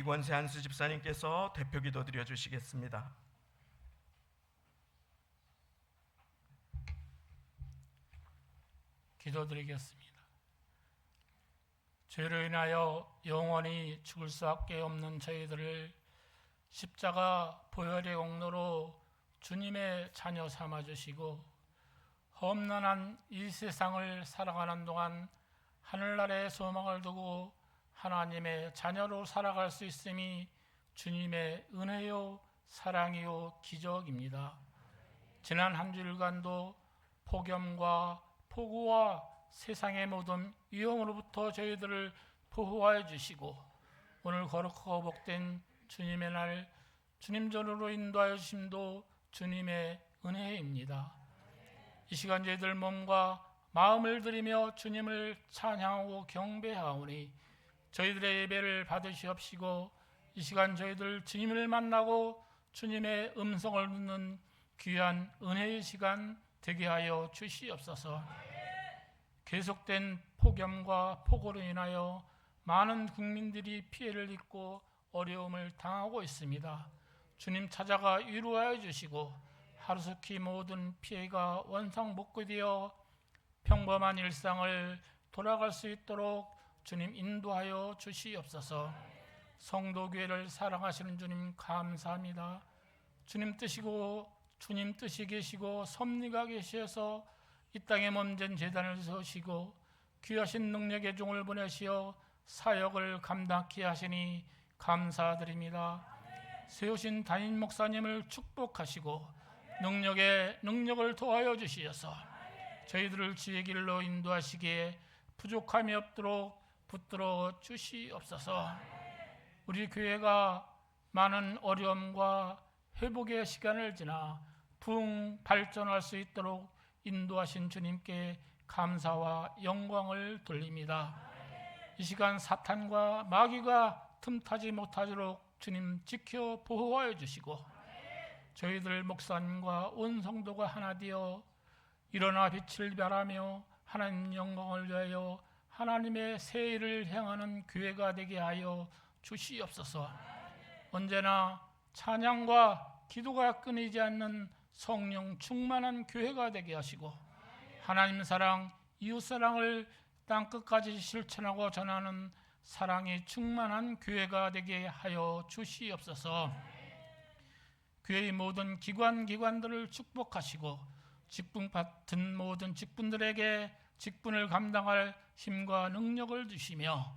이권세 한수 집사님께서 대표기도 드려주시겠습니다. 기도드리겠습니다. 죄로 인하여 영원히 죽을 수밖에 없는 저희들을 십자가 보혈의 공로로 주님의 자녀 삼아주시고 험난한 이 세상을 살아가는 동안 하늘나라의 소망을 두고 하나님의 자녀로 살아갈 수 있음이 주님의 은혜요 사랑이요 기적입니다. 지난 한 주일간도 폭염과 폭우와 세상의 모든 위험으로부터 저희들을 보호하여 주시고 오늘 거룩하고 복된 주님의 날 주님 전으로 인도하여 주심도 주님의 은혜입니다. 이 시간 저희들 몸과 마음을 들이며 주님을 찬양하고 경배하오니 저희들의 예배를 받으시옵시고 이 시간 저희들 주님을 만나고 주님의 음성을 듣는 귀한 은혜의 시간 되게 하여 주시옵소서. 계속된 폭염과 폭우로 인하여 많은 국민들이 피해를 입고 어려움을 당하고 있습니다. 주님 찾아가 위로하여 주시고 하루속히 모든 피해가 원상복구되어 평범한 일상을 돌아갈 수 있도록 주님 인도하여 주시옵소서. 성도교회를 사랑하시는 주님 감사합니다. 주님 뜻이 계시고 섭리가 계셔서 이 땅에 몸된 제단을 서시고 귀하신 능력의 종을 보내시어 사역을 감당케 하시니 감사드립니다. 세우신 담임 목사님을 축복하시고 능력을 더하여 주시어서 저희들을 지혜의 길로 인도하시기에 부족함이 없도록 붙들어 주시옵소서. 우리 교회가 많은 어려움과 회복의 시간을 지나 부흥 발전할 수 있도록 인도하신 주님께 감사와 영광을 돌립니다. 이 시간 사탄과 마귀가 틈타지 못하도록 주님 지켜 보호하여 주시고 저희들 목사님과 온 성도가 하나 되어 일어나 빛을 발하며 하나님 영광을 위하여 하나님의 새 일을 행하는 교회가 되게 하여 주시옵소서. 언제나 찬양과 기도가 끊이지 않는 성령 충만한 교회가 되게 하시고 하나님 사랑, 이웃 사랑을 땅끝까지 실천하고 전하는 사랑이 충만한 교회가 되게 하여 주시옵소서. 교회의 모든 기관들을 축복하시고 직분 받은 모든 직분들에게 직분을 감당할 힘과 능력을 주시며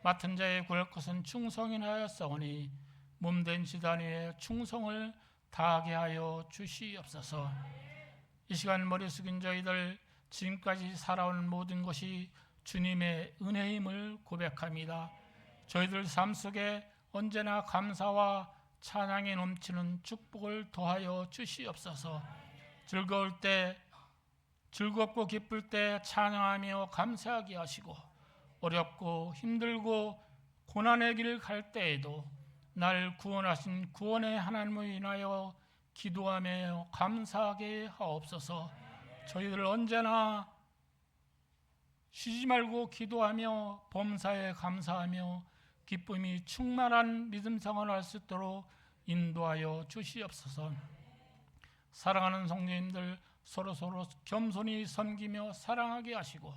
맡은 자의 구할 것은 충성이하였사오니 몸된 지단위의 충성을 다하게 하여 주시옵소서. 이 시간 머리 숙인 저희들 지금까지 살아온 모든 것이 주님의 은혜임을 고백합니다. 저희들 삶 속에 언제나 감사와 찬양이 넘치는 축복을 더하여 주시옵소서. 즐겁고 기쁠 때 찬양하며 감사하게 하시고 어렵고 힘들고 고난의 길을 갈 때에도 날 구원하신 구원의 하나님을 인하여 기도하며 감사하게 하옵소서. 저희들 언제나 쉬지 말고 기도하며 범사에 감사하며 기쁨이 충만한 믿음 생활을 할 수 있도록 인도하여 주시옵소서. 사랑하는 성도님들 서로 겸손히 섬기며 사랑하게 하시고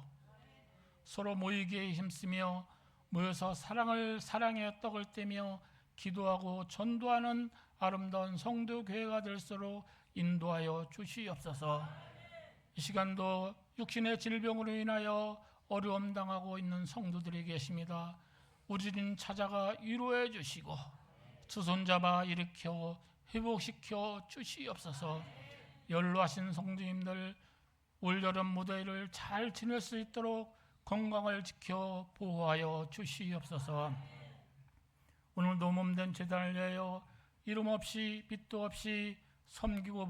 서로 모이기에 힘쓰며 모여서 사랑의 떡을 떼며 기도하고 전도하는 아름다운 성도교회가 될수록 인도하여 주시옵소서. 이 시간도 육신의 질병으로 인하여 어려움 당하고 있는 성도들이 계십니다. 우리 주님 찾아가 위로해 주시고 두 손잡아 일으켜 회복시켜 주시옵소서. 연로하신 성도님들 올여름 무더위를 잘 지낼 수 있도록 건강을 지켜 보호하여 주시옵소서. 오늘도 몸된 제단을 위하여 이름 없이 빛도 없이 섬기고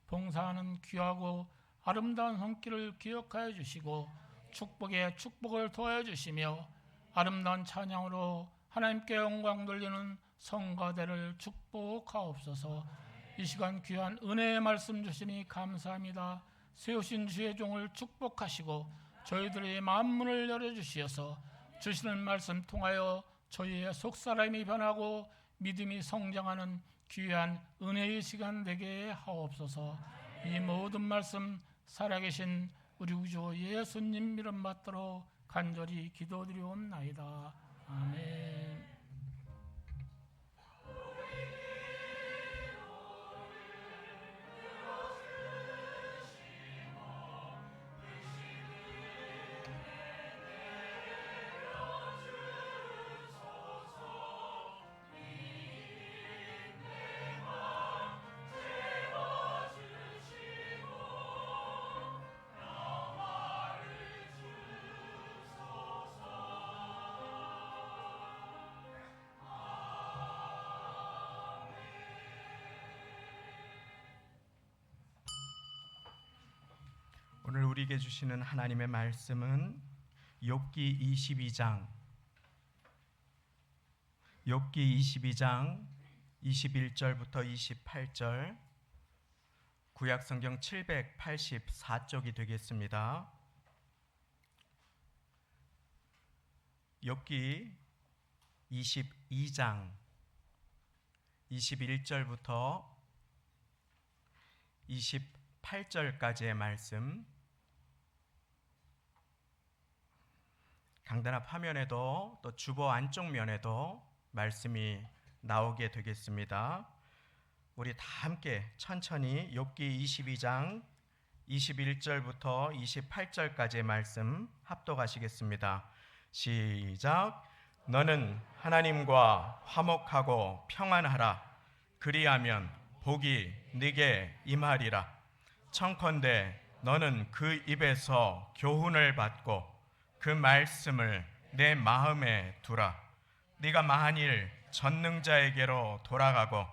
봉사하는 귀하고 아름다운 손길을 기억하여 주시고 축복에 축복을 더하여 주시며 아름다운 찬양으로 하나님께 영광 돌리는 성가대를 축복하옵소서. 이 시간 귀한 은혜의 말씀 주시니 감사합니다. 세우신 주의 종을 축복하시고 저희들의 마음문을 열어주시어서 주시는 말씀 통하여 저희의 속사람이 변하고 믿음이 성장하는 귀한 은혜의 시간 되게 하옵소서. 이 모든 말씀 살아계신 우리 구주 예수님 이름 받들어 간절히 기도드리옵나이다. 아멘. 오늘 우리에게 주시는 하나님의 말씀은 욥기 22장 21절부터 28절, 구약성경 784쪽이 되겠습니다. 욥기 22장 21절부터 28절까지의 말씀, 강단 앞 화면에도 또 주보 안쪽 면에도 말씀이 나오게 되겠습니다. 우리 다 함께 천천히 욥기 22장 21절부터 28절까지의 말씀 합독하시겠습니다. 시작. 너는 하나님과 화목하고 평안하라. 그리하면 복이 네게 임하리라. 청컨대 너는 그 입에서 교훈을 받고 그 말씀을 내 마음에 두라. 네가 만일 전능자에게로 돌아가고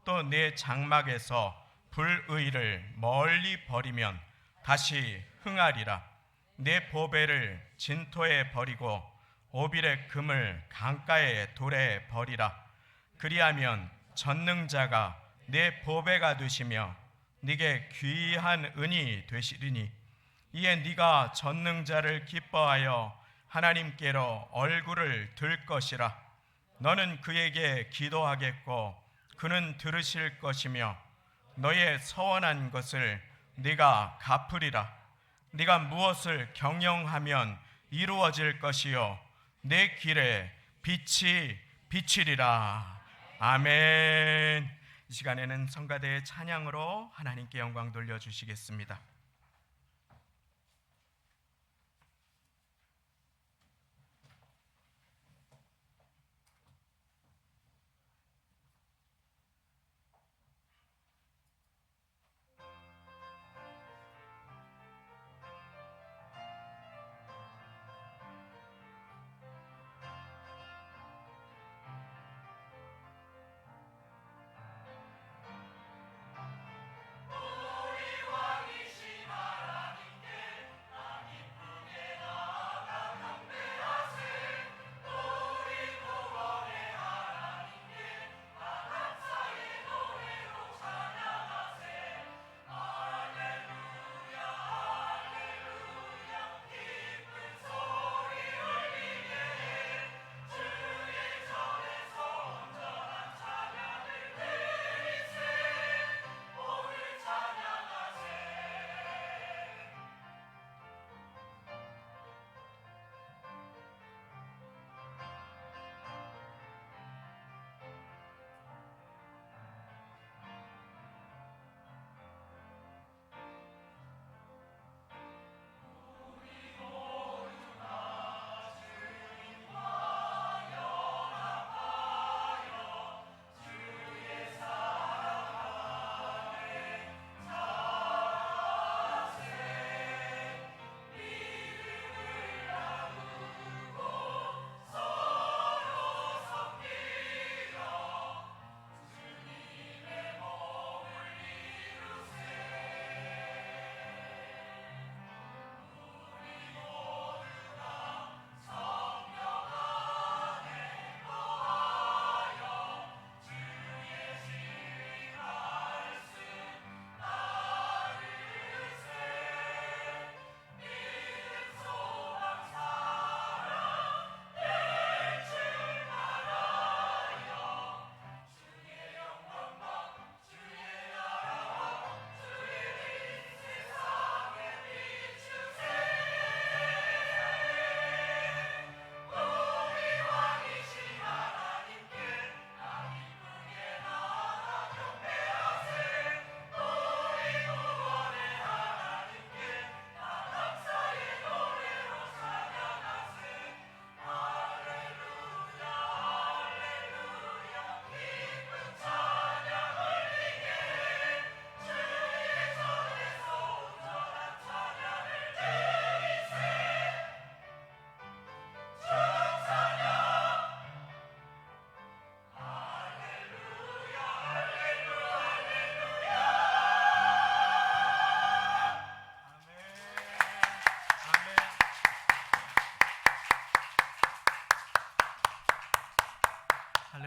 또 내 장막에서 불의를 멀리 버리면 다시 흥하리라. 내 보배를 진토에 버리고 오빌의 금을 강가의 돌에 버리라. 그리하면 전능자가 내 보배가 되시며 네게 귀한 은이 되시리니 이에 네가 전능자를 기뻐하여 하나님께로 얼굴을 들 것이라. 너는 그에게 기도하겠고 그는 들으실 것이며 너의 서원한 것을 네가 갚으리라. 네가 무엇을 경영하면 이루어질 것이요 내 길에 빛이 비치리라. 아멘. 이 시간에는 성가대의 찬양으로 하나님께 영광 돌려주시겠습니다. 우리 왕이신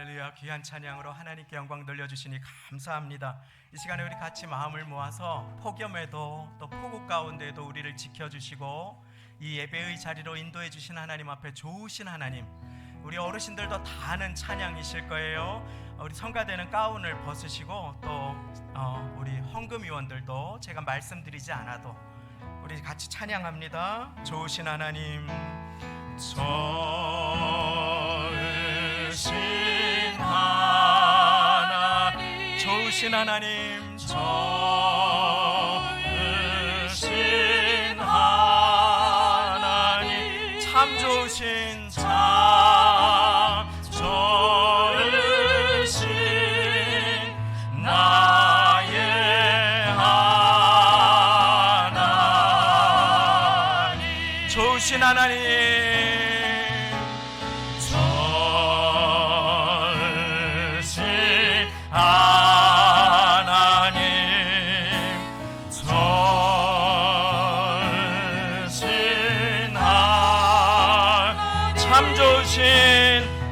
할렐루야. 귀한 찬양으로 하나님께 영광 돌려주시니 감사합니다. 이 시간에 우리 같이 마음을 모아서 폭염에도 또 폭우 가운데에도 우리를 지켜주시고 이 예배의 자리로 인도해 주신 하나님 앞에 좋으신 하나님, 우리 어르신들도 다 아는 찬양이실 거예요. 우리 성가대는 가운을 벗으시고 또 우리 헌금위원들도 제가 말씀드리지 않아도 우리 같이 찬양합니다. 좋으신 하나님, 좋으신 하나님, 좋으신 하나님, 좋으신 하나님, 참 좋으신, 참 좋으신 나의 하나님, 좋으신 하나님,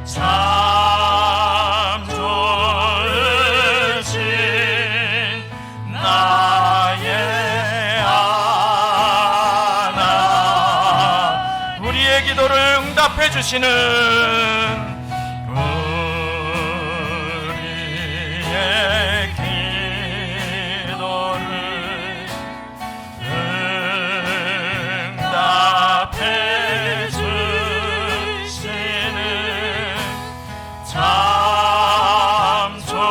참 좋으신 나의 하나님, 우리의 기도를 응답해 주시는 우리의 기도를 응답해 주시는 참 좋으신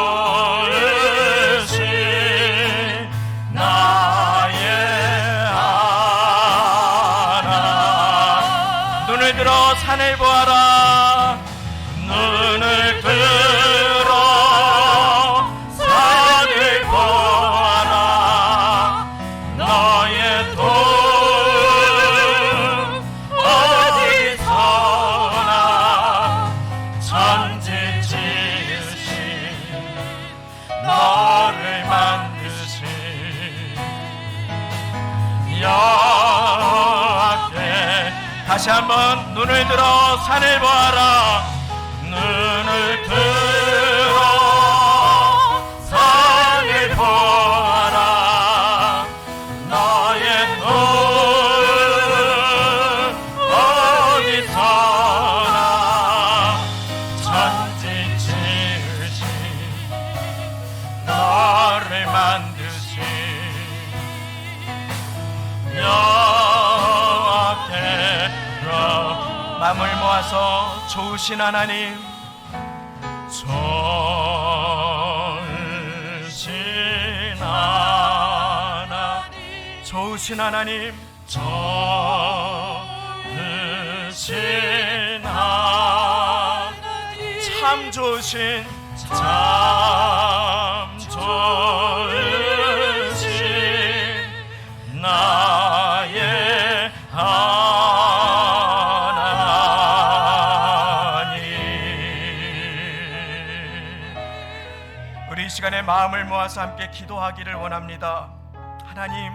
나의 하나님, 눈을 들어 산을 보아라. 눈을 들어 산을 보아라. 너의 돈 어디서나 천지 지으신 너를 만드신 여호와께. 다시 한번 눈을 들어 산을 보아라. 눈을 들어 산을 보아라. 너의 눈 어디서나 천지 지으신 너를 만드신 여호와께로. 마음을 모아서 좋으신 하나님, 좋으신 하나님, 좋으신 하나님, 좋으신 하나님, 참 좋으신, 참 좋으신 나의 하나님. 우리 이 시간에 마음을 모아서 함께 기도하기를 원합니다. 하나님,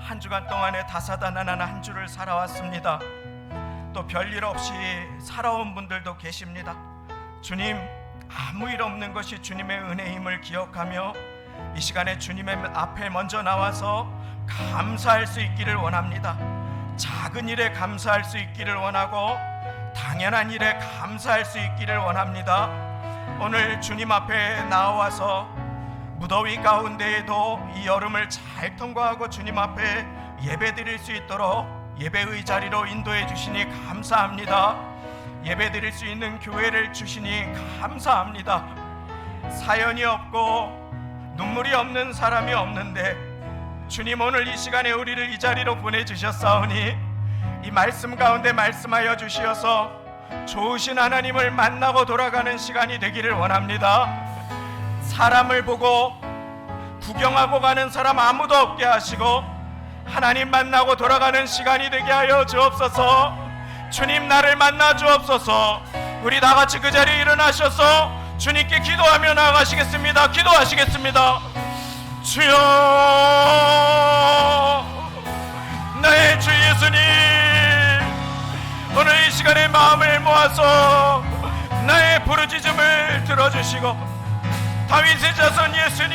한 주간 동안에 다사다난한 한 주를 살아왔습니다. 또 별일 없이 살아온 분들도 계십니다. 주님, 아무 일 없는 것이 주님의 은혜임을 기억하며 이 시간에 주님의 앞에 먼저 나와서 감사할 수 있기를 원합니다. 작은 일에 감사할 수 있기를 원하고 당연한 일에 감사할 수 있기를 원합니다. 오늘 주님 앞에 나와서 무더위 가운데에도 이 여름을 잘 통과하고 주님 앞에 예배드릴 수 있도록 예배의 자리로 인도해 주시니 감사합니다. 예배드릴 수 있는 교회를 주시니 감사합니다. 사연이 없고 눈물이 없는 사람이 없는데 주님, 오늘 이 시간에 우리를 이 자리로 보내주셨사오니 이 말씀 가운데 말씀하여 주시어서 좋으신 하나님을 만나고 돌아가는 시간이 되기를 원합니다. 사람을 보고 구경하고 가는 사람 아무도 없게 하시고 하나님 만나고 돌아가는 시간이 되게 하여 주옵소서. 주님, 나를 만나 주옵소서. 우리 다같이 그 자리에 일어나셔서 주님께 기도하며 나아가시겠습니다. 기도하시겠습니다. 주여, 나의 주 예수님, 오늘 이 시간에 마음을 모아서 나의 부르짖음을 들어주시고 다윗의 자손 예수님,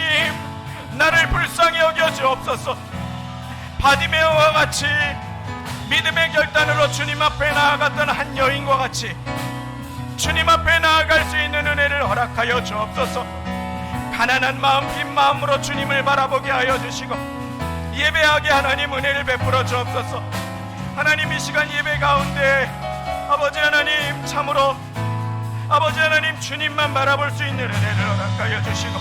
나를 불쌍히 여겨 주옵소서. 바디메오와 같이 믿음의 결단으로 주님 앞에 나아갔던 한 여인과 같이 주님 앞에 나아갈 수 있는 은혜를 허락하여 주옵소서. 가난한 마음, 빈 마음으로 주님을 바라보게 하여 주시고 예배하게 하나님 은혜를 베풀어 주옵소서. 하나님, 이 시간 예배 가운데 아버지 하나님, 참으로 아버지 하나님 주님만 바라볼 수 있는 은혜를 허락하여 주시고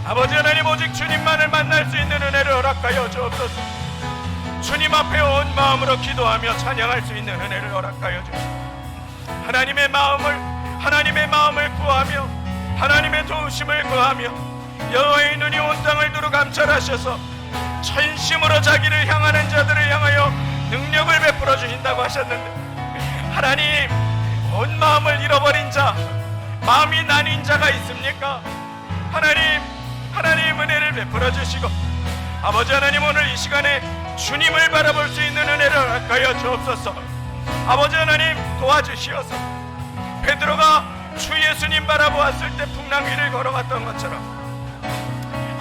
아버지 하나님, 오직 주님만을 만날 수 있는 은혜를 허락하여 주옵소서. 주님 앞에 온 마음으로 기도하며 찬양할 수 있는 은혜를 허락하여 주시고 하나님의 마음을 구하며 하나님의 도우심을 구하며 여호와의 눈이 온 땅을 두루 감찰하셔서 전심으로 자기를 향하는 자들을 향하여 능력을 베풀어 주신다고 하셨는데, 하나님, 온 마음을 잃어버린 자, 마음이 나뉜 자가 있습니까? 하나님 은혜를 베풀어 주시고 아버지 하나님, 오늘 이 시간에 주님을 바라볼 수 있는 은혜를 허락하여 주옵소서. 아버지 하나님, 도와주시어서 베드로가 주 예수님 바라보았을 때 풍랑 위를 걸어갔던 것처럼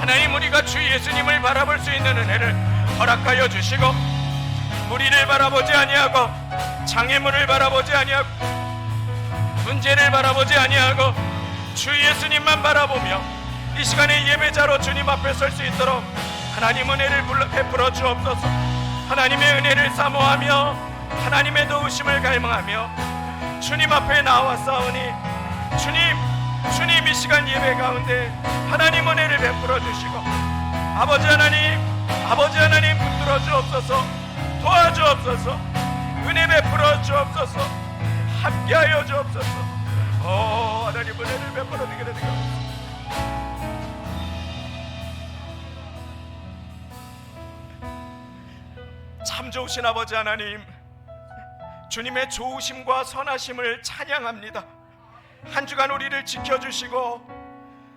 하나님, 우리가 주 예수님을 바라볼 수 있는 은혜를 허락하여 주시고 무리를 바라보지 아니하고 장애물을 바라보지 아니하고 문제를 바라보지 아니하고 주 예수님만 바라보며 이 시간에 예배자로 주님 앞에 설 수 있도록 하나님 은혜를 베풀어 주옵소서. 하나님의 은혜를 사모하며 하나님의 도우심을 갈망하며 주님 앞에 나와 싸우니 주님 이 시간 예배 가운데 하나님 은혜를 베풀어 주시고 아버지 하나님 붙들어 주옵소서. 도와주옵소서. 은혜 베풀어 주옵소서. 함께하여 주옵소서. 하나님 은혜를 베풀어 드리게 되옵소서. 참 좋으신 아버지 하나님, 주님의 좋으심과 선하심을 찬양합니다. 한 주간 우리를 지켜주시고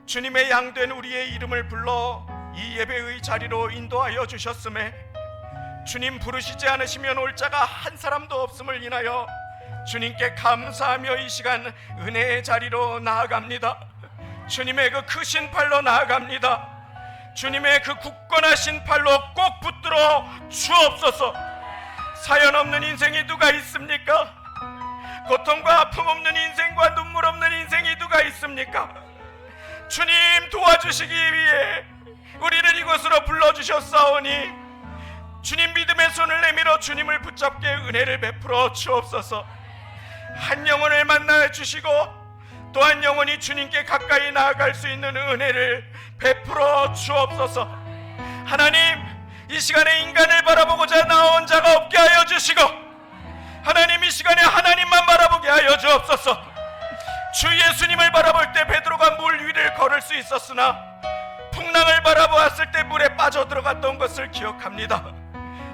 주님의 양된 우리의 이름을 불러 이 예배의 자리로 인도하여 주셨음에 주님 부르시지 않으시면 올 자가 한 사람도 없음을 인하여 주님께 감사하며 이 시간 은혜의 자리로 나아갑니다. 주님의 그 크신 팔로 나아갑니다. 주님의 그 굳건하신 팔로 꼭 붙들어 주옵소서. 사연 없는 인생이 누가 있습니까? 고통과 아픔 없는 인생과 눈물 없는 인생이 누가 있습니까? 주님 도와주시기 위해 우리를 이곳으로 불러주셨사오니 주님 믿음의 손을 내밀어 주님을 붙잡게 은혜를 베풀어 주옵소서. 한 영혼을 만나 주시고 또 한 영혼이 주님께 가까이 나아갈 수 있는 은혜를 베풀어 주옵소서. 하나님, 이 시간에 인간을 바라보고자 나온 자가 없게 하여 주시고 하나님, 이 시간에 하나님만 바라보게 하여 주옵소서. 주 예수님을 바라볼 때 베드로가 물 위를 걸을 수 있었으나 풍랑을 바라보았을 때 물에 빠져들어갔던 것을 기억합니다.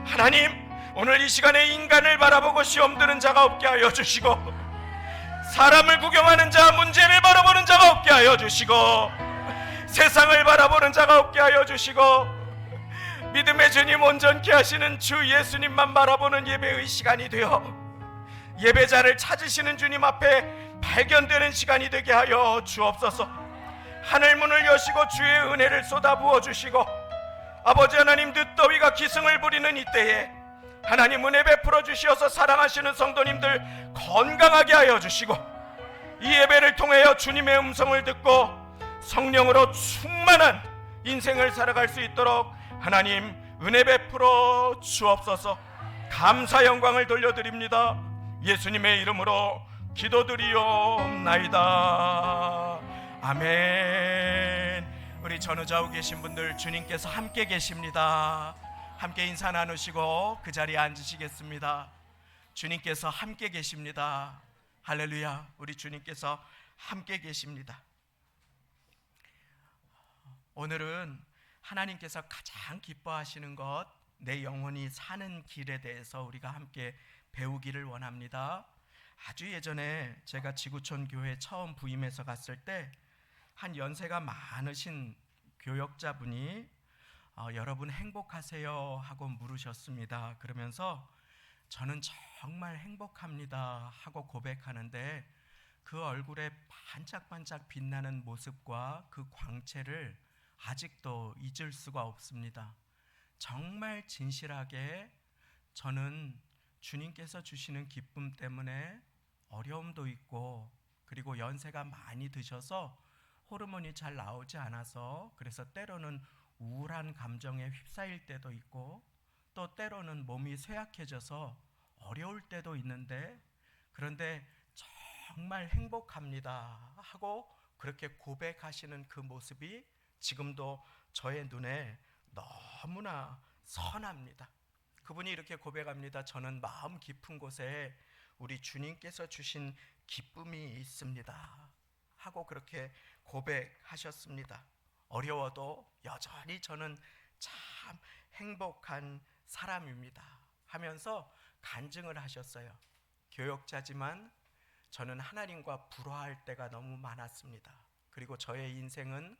하나님, 오늘 이 시간에 인간을 바라보고 시험 드는 자가 없게 하여 주시고 사람을 구경하는 자, 문제를 바라보는 자가 없게 하여 주시고 세상을 바라보는 자가 없게 하여 주시고 믿음의 주님 온전케 하시는 주 예수님만 바라보는 예배의 시간이 되어 예배자를 찾으시는 주님 앞에 발견되는 시간이 되게 하여 주옵소서. 하늘문을 여시고 주의 은혜를 쏟아부어 주시고 아버지 하나님, 늦더위가 기승을 부리는 이때에 하나님 은혜 베풀어 주시어서 사랑하시는 성도님들 건강하게 하여 주시고 이 예배를 통하여 주님의 음성을 듣고 성령으로 충만한 인생을 살아갈 수 있도록 하나님 은혜 베풀어 주옵소서. 감사 영광을 돌려드립니다. 예수님의 이름으로 기도드리옵나이다. 아멘. 우리 전우좌우 계신 분들 주님께서 함께 계십니다. 함께 인사 나누시고 그 자리에 앉으시겠습니다. 주님께서 함께 계십니다. 할렐루야. 우리 주님께서 함께 계십니다. 오늘은 하나님께서 가장 기뻐하시는 것, 내 영혼이 사는 길에 대해서 우리가 함께 배우기를 원합니다. 아주 예전에 제가 지구촌 교회 처음 부임해서 갔을 때 한 연세가 많으신 교역자분이 여러분 행복하세요? 하고 물으셨습니다. 그러면서 저는 정말 행복합니다 하고 고백하는데 그 얼굴에 반짝반짝 빛나는 모습과 그 광채를 아직도 잊을 수가 없습니다. 정말 진실하게 저는 주님께서 주시는 기쁨 때문에 어려움도 있고, 그리고 연세가 많이 드셔서 호르몬이 잘 나오지 않아서 그래서 때로는 우울한 감정에 휩싸일 때도 있고, 또 때로는 몸이 쇠약해져서 어려울 때도 있는데, 그런데 정말 행복합니다 하고 그렇게 고백하시는 그 모습이 지금도 저의 눈에 너무나 선합니다. 그분이 이렇게 고백합니다. 저는 마음 깊은 곳에 우리 주님께서 주신 기쁨이 있습니다 하고 그렇게 고백하셨습니다. 어려워도 여전히 저는 참 행복한 사람입니다 하면서 간증을 하셨어요. 교역자지만 저는 하나님과 불화할 때가 너무 많았습니다. 그리고 저의 인생은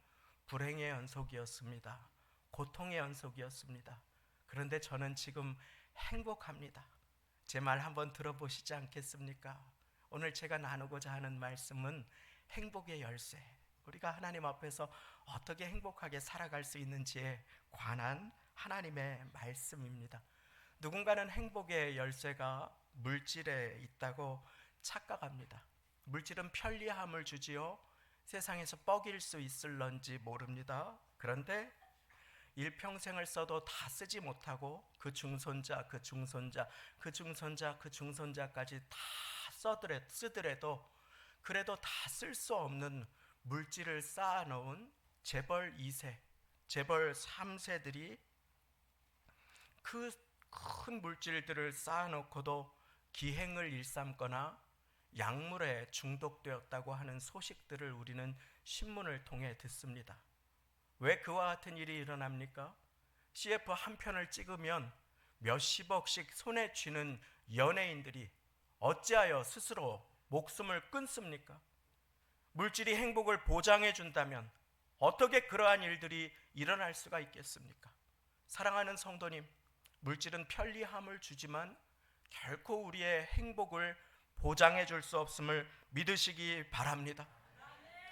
불행의 연속이었습니다. 고통의 연속이었습니다. 그런데 저는 지금 행복합니다. 제 말 한번 들어보시지 않겠습니까? 오늘 제가 나누고자 하는 말씀은 행복의 열쇠, 우리가 하나님 앞에서 어떻게 행복하게 살아갈 수 있는지에 관한 하나님의 말씀입니다. 누군가는 행복의 열쇠가 물질에 있다고 착각합니다. 물질은 편리함을 주지요, 세상에서 뻐길 수 있을런지 모릅니다. 그런데 일평생을 써도 다 쓰지 못하고 그 중손자, 그 중손자, 그 중손자, 그 중손자까지 다 쓰더라도 그래도 다 쓸 수 없는 물질을 쌓아놓은 재벌 2세, 재벌 3세들이 그 큰 물질들을 쌓아놓고도 기행을 일삼거나 약물에 중독되었다고 하는 소식들을 우리는 신문을 통해 듣습니다. 왜 그와 같은 일이 일어납니까? CF 한 편을 찍으면 몇십억씩 손에 쥐는 연예인들이 어찌하여 스스로 목숨을 끊습니까? 물질이 행복을 보장해 준다면 어떻게 그러한 일들이 일어날 수가 있겠습니까? 사랑하는 성도님, 물질은 편리함을 주지만 결코 우리의 행복을 보장해 줄 수 없음을 믿으시기 바랍니다.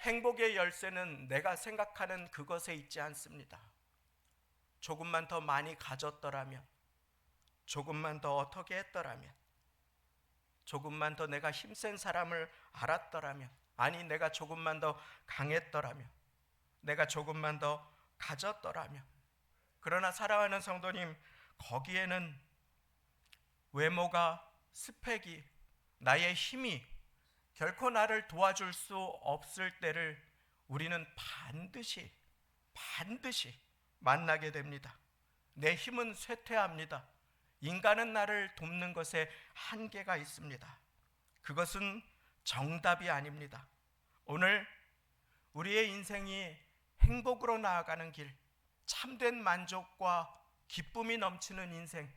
행복의 열쇠는 내가 생각하는 그것에 있지 않습니다. 조금만 더 많이 가졌더라면, 조금만 더 어떻게 했더라면, 조금만 더 내가 힘센 사람을 알았더라면, 아니 내가 조금만 더 강했더라면, 내가 조금만 더 가졌더라면. 그러나 사랑하는 성도님, 거기에는 외모가, 스펙이, 나의 힘이 결코 나를 도와줄 수 없을 때를 우리는 반드시 만나게 됩니다. 내 힘은 쇠퇴합니다. 인간은 나를 돕는 것에 한계가 있습니다. 그것은 정답이 아닙니다. 오늘 우리의 인생이 행복으로 나아가는 길, 참된 만족과 기쁨이 넘치는 인생,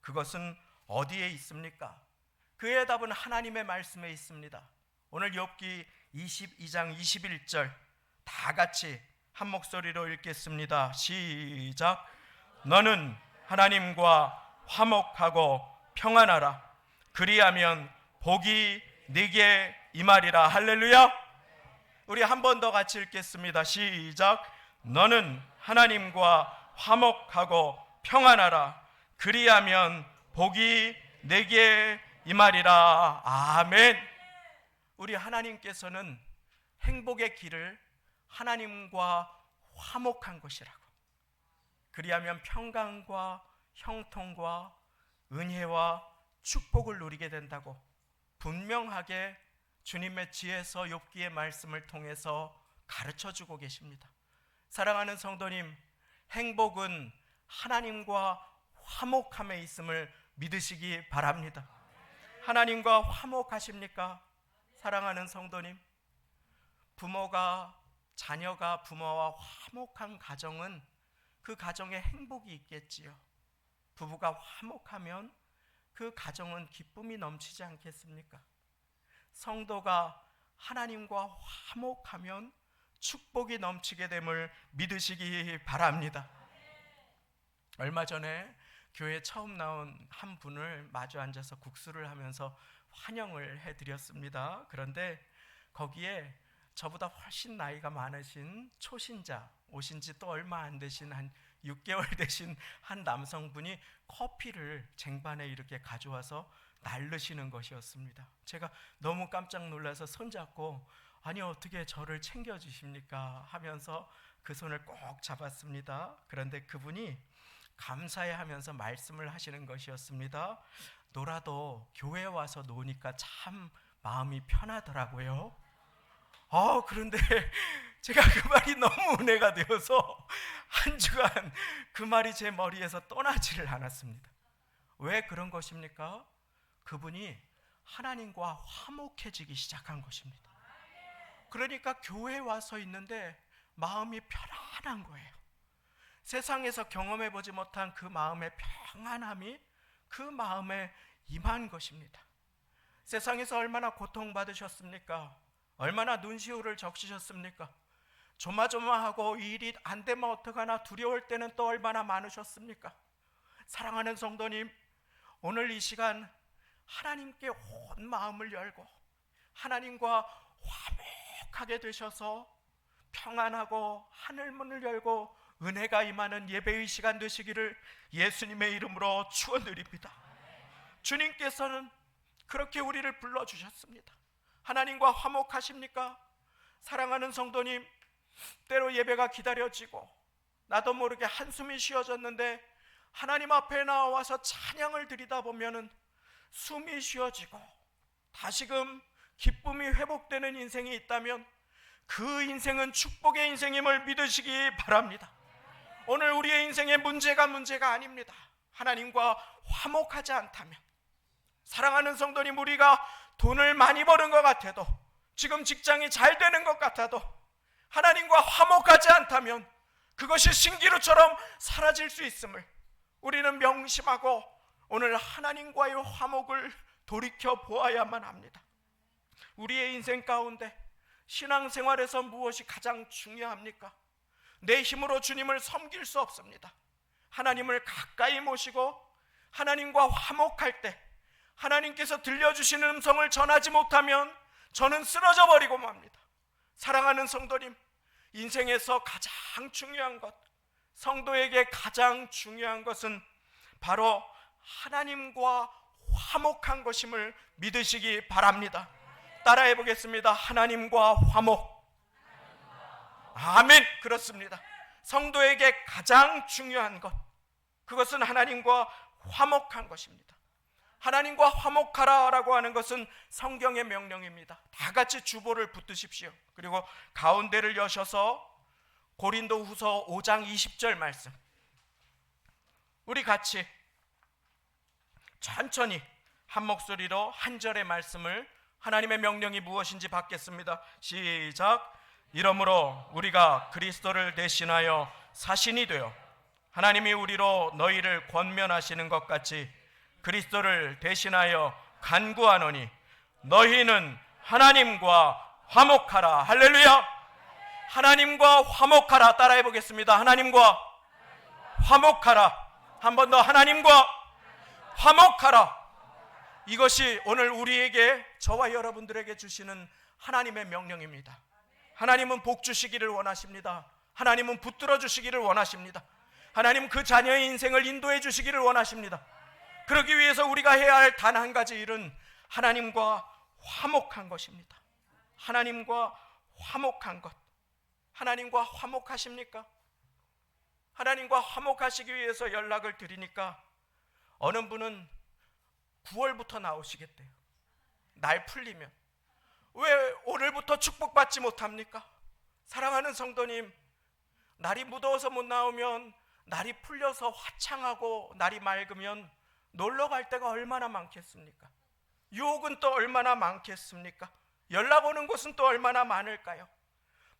그것은 어디에 있습니까? 그의 답은 하나님의 말씀에 있습니다. 오늘 욥기 22장 21절 다 같이 한 목소리로 읽겠습니다. 시작. 너는 하나님과 화목하고 평안하라. 그리하면 복이 네게 임하리라. 할렐루야. 우리 한 번 더 같이 읽겠습니다. 시작. 너는 하나님과 화목하고 평안하라. 그리하면 복이 내게 임하리라. 아멘. 우리 하나님께서는 행복의 길을 하나님과 화목한 것이라고, 그리하면 평강과 형통과 은혜와 축복을 누리게 된다고 분명하게 주님의 지혜서 욥기의 말씀을 통해서 가르쳐주고 계십니다. 사랑하는 성도님, 행복은 하나님과 화목함에 있음을 믿으시기 바랍니다. 하나님과 화목하십니까? 사랑하는 성도님, 자녀가 부모와 화목한 가정은 그 가정에 행복이 있겠지요. 부부가 화목하면 그 가정은 기쁨이 넘치지 않겠습니까? 성도가 하나님과 화목하면 축복이 넘치게 됨을 믿으시기 바랍니다. 얼마 전에 교회에 처음 나온 한 분을 마주 앉아서 국수를 하면서 환영을 해드렸습니다. 그런데 거기에 저보다 훨씬 나이가 많으신 초신자, 오신 지 또 얼마 안 되신 한 6개월 되신 한 남성분이 커피를 쟁반에 이렇게 가져와서 나르시는 것이었습니다. 제가 너무 깜짝 놀라서 손잡고 아니 어떻게 저를 챙겨주십니까 하면서 그 손을 꼭 잡았습니다. 그런데 그분이 감사해 하면서 말씀을 하시는 것이었습니다. 놀아도 교회에 와서 노니까 참 마음이 편하더라고요. 그런데 제가 그 말이 너무 은혜가 되어서 한 주간 그 말이 제 머리에서 떠나지를 않았습니다. 왜 그런 것입니까? 그분이 하나님과 화목해지기 시작한 것입니다. 그러니까 교회에 와서 있는데 마음이 편안한 거예요. 세상에서 경험해 보지 못한 그 마음의 평안함이 그 마음에 임한 것입니다. 세상에서 얼마나 고통받으셨습니까? 얼마나 눈시울을 적시셨습니까? 조마조마하고 일이 안 되면 어떡하나 두려울 때는 또 얼마나 많으셨습니까? 사랑하는 성도님, 오늘 이 시간 하나님께 온 마음을 열고 하나님과 화목하게 되셔서 평안하고 하늘문을 열고 은혜가 임하는 예배의 시간 되시기를 예수님의 이름으로 축원드립니다. 주님께서는 그렇게 우리를 불러주셨습니다. 하나님과 화목하십니까? 사랑하는 성도님, 때로 예배가 기다려지고 나도 모르게 한숨이 쉬어졌는데 하나님 앞에 나와서 찬양을 드리다 보면은 숨이 쉬어지고 다시금 기쁨이 회복되는 인생이 있다면 그 인생은 축복의 인생임을 믿으시기 바랍니다. 오늘 우리의 인생의 문제가 아닙니다. 하나님과 화목하지 않다면, 사랑하는 성도님, 우리가 돈을 많이 버는 것 같아도, 지금 직장이 잘 되는 것 같아도 하나님과 화목하지 않다면 그것이 신기루처럼 사라질 수 있음을 우리는 명심하고 오늘 하나님과의 화목을 돌이켜 보아야만 합니다. 우리의 인생 가운데 신앙생활에서 무엇이 가장 중요합니까? 내 힘으로 주님을 섬길 수 없습니다. 하나님을 가까이 모시고 하나님과 화목할 때 하나님께서 들려주시는 음성을 전하지 못하면 저는 쓰러져 버리고 맙니다. 사랑하는 성도님, 인생에서 가장 중요한 것, 성도에게 가장 중요한 것은 바로 하나님과 화목한 것임을 믿으시기 바랍니다. 따라해 보겠습니다. 하나님과 화목. 아멘. 그렇습니다. 성도에게 가장 중요한 것, 그것은 하나님과 화목한 것입니다. 하나님과 화목하라라고 하는 것은 성경의 명령입니다. 다 같이 주보를 붙드십시오. 그리고 가운데를 여셔서 고린도후서 5장 20절 말씀, 우리 같이 천천히 한 목소리로 한 절의 말씀을, 하나님의 명령이 무엇인지 받겠습니다. 시작. 이러므로 우리가 그리스도를 대신하여 사신이 되어 하나님이 우리로 너희를 권면하시는 것 같이 그리스도를 대신하여 간구하노니 너희는 하나님과 화목하라. 할렐루야. 하나님과 화목하라. 따라해 보겠습니다. 하나님과 화목하라. 한 번 더. 하나님과 화목하라. 이것이 오늘 우리에게, 저와 여러분들에게 주시는 하나님의 명령입니다. 하나님은 복 주시기를 원하십니다. 하나님은 붙들어 주시기를 원하십니다. 하나님 그 자녀의 인생을 인도해 주시기를 원하십니다. 그러기 위해서 우리가 해야 할 단 한 가지 일은 하나님과 화목한 것입니다. 하나님과 화목한 것. 하나님과 화목하십니까? 하나님과 화목하시기 위해서 연락을 드리니까 어느 분은 9월부터 나오시겠대요. 날 풀리면. 왜 오늘부터 축복받지 못합니까? 사랑하는 성도님, 날이 무더워서 못 나오면, 날이 풀려서 화창하고 날이 맑으면 놀러 갈 데가 얼마나 많겠습니까? 유혹은 또 얼마나 많겠습니까? 연락 오는 곳은 또 얼마나 많을까요?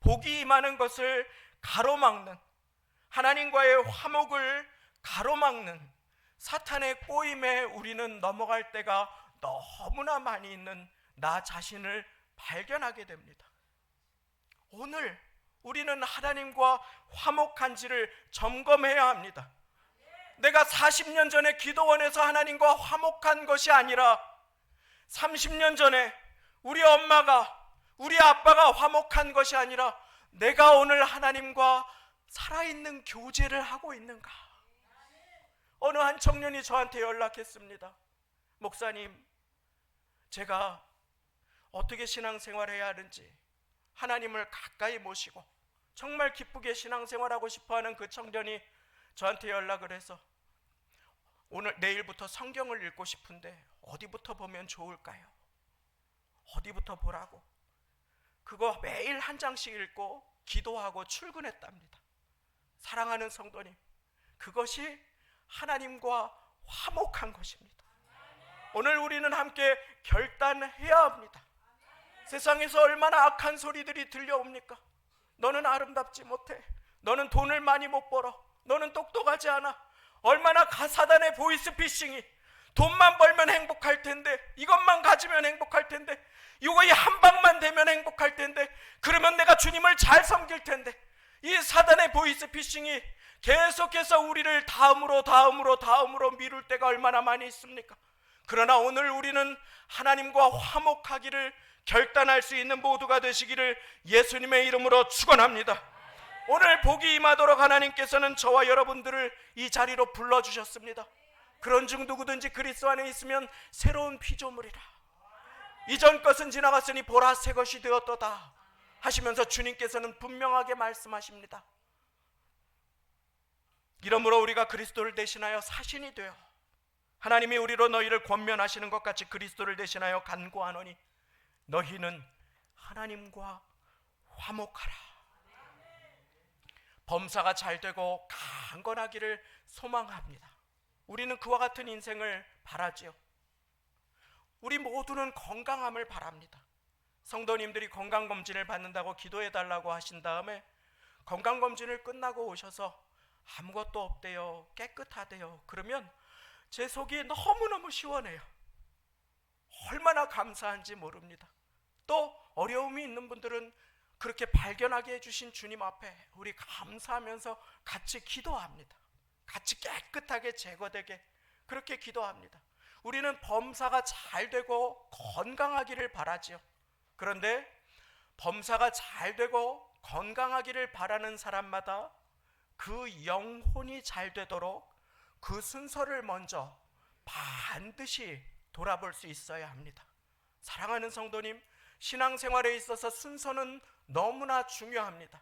복이 임하는 것을 가로막는, 하나님과의 화목을 가로막는 사탄의 꼬임에 우리는 넘어갈 때가 너무나 많이 있는 나 자신을 발견하게 됩니다. 오늘 우리는 하나님과 화목한지를 점검해야 합니다. 내가 40년 전에 기도원에서 하나님과 화목한 것이 아니라 30년 전에 우리 엄마가, 우리 아빠가 화목한 것이 아니라 내가 오늘 하나님과 살아있는 교제를 하고 있는가? 어느 한 청년이 저한테 연락했습니다. 목사님, 제가 어떻게 신앙생활해야 하는지, 하나님을 가까이 모시고 정말 기쁘게 신앙생활하고 싶어하는 그 청년이 저한테 연락을 해서 내일부터 성경을 읽고 싶은데 어디부터 보면 좋을까요? 어디부터 보라고? 그거 매일 한 장씩 읽고 기도하고 출근했답니다. 사랑하는 성도님, 그것이 하나님과 화목한 것입니다. 오늘 우리는 함께 결단해야 합니다. 세상에서 얼마나 악한 소리들이 들려옵니까? 너는 아름답지 못해. 너는 돈을 많이 못 벌어. 너는 똑똑하지 않아. 얼마나 사단의 보이스피싱이 돈만 벌면 행복할 텐데, 이것만 가지면 행복할 텐데, 이거에 한 방만 되면 행복할 텐데, 그러면 내가 주님을 잘 섬길 텐데, 이 사단의 보이스피싱이 계속해서 우리를 다음으로 미룰 때가 얼마나 많이 있습니까? 그러나 오늘 우리는 하나님과 화목하기를 결단할 수 있는 모두가 되시기를 예수님의 이름으로 축원합니다. 오늘 복이 임하도록 하나님께서는 저와 여러분들을 이 자리로 불러주셨습니다. 그런즉 누구든지 그리스도 안에 있으면 새로운 피조물이라. 이전 것은 지나갔으니 보라 새 것이 되었도다 하시면서 주님께서는 분명하게 말씀하십니다. 이러므로 우리가 그리스도를 대신하여 사신이 되어 하나님이 우리로 너희를 권면하시는 것 같이 그리스도를 대신하여 간구하노니 너희는 하나님과 화목하라. 범사가 잘되고 강건하기를 소망합니다. 우리는 그와 같은 인생을 바라지요. 우리 모두는 건강함을 바랍니다. 성도님들이 건강검진을 받는다고 기도해달라고 하신 다음에 건강검진을 끝나고 오셔서 아무것도 없대요, 깨끗하대요. 그러면 제 속이 너무너무 시원해요. 얼마나 감사한지 모릅니다. 또 어려움이 있는 분들은 그렇게 발견하게 해주신 주님 앞에 우리 감사하면서 같이 기도합니다. 같이 깨끗하게 제거되게 그렇게 기도합니다. 우리는 범사가 잘 되고 건강하기를 바라지요. 그런데 범사가 잘 되고 건강하기를 바라는 사람마다 그 영혼이 잘 되도록 그 순서를 먼저 반드시 돌아볼 수 있어야 합니다. 사랑하는 성도님, 신앙생활에 있어서 순서는 너무나 중요합니다.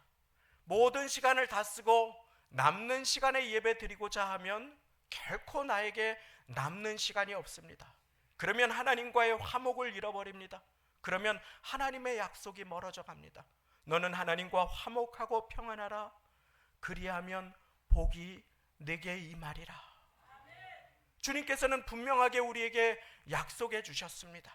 모든 시간을 다 쓰고 남는 시간에 예배 드리고자 하면 결코 나에게 남는 시간이 없습니다. 그러면 하나님과의 화목을 잃어버립니다. 그러면 하나님의 약속이 멀어져 갑니다. 너는 하나님과 화목하고 평안하라. 그리하면 복이 내게 임하리라. 주님께서는 분명하게 우리에게 약속해 주셨습니다.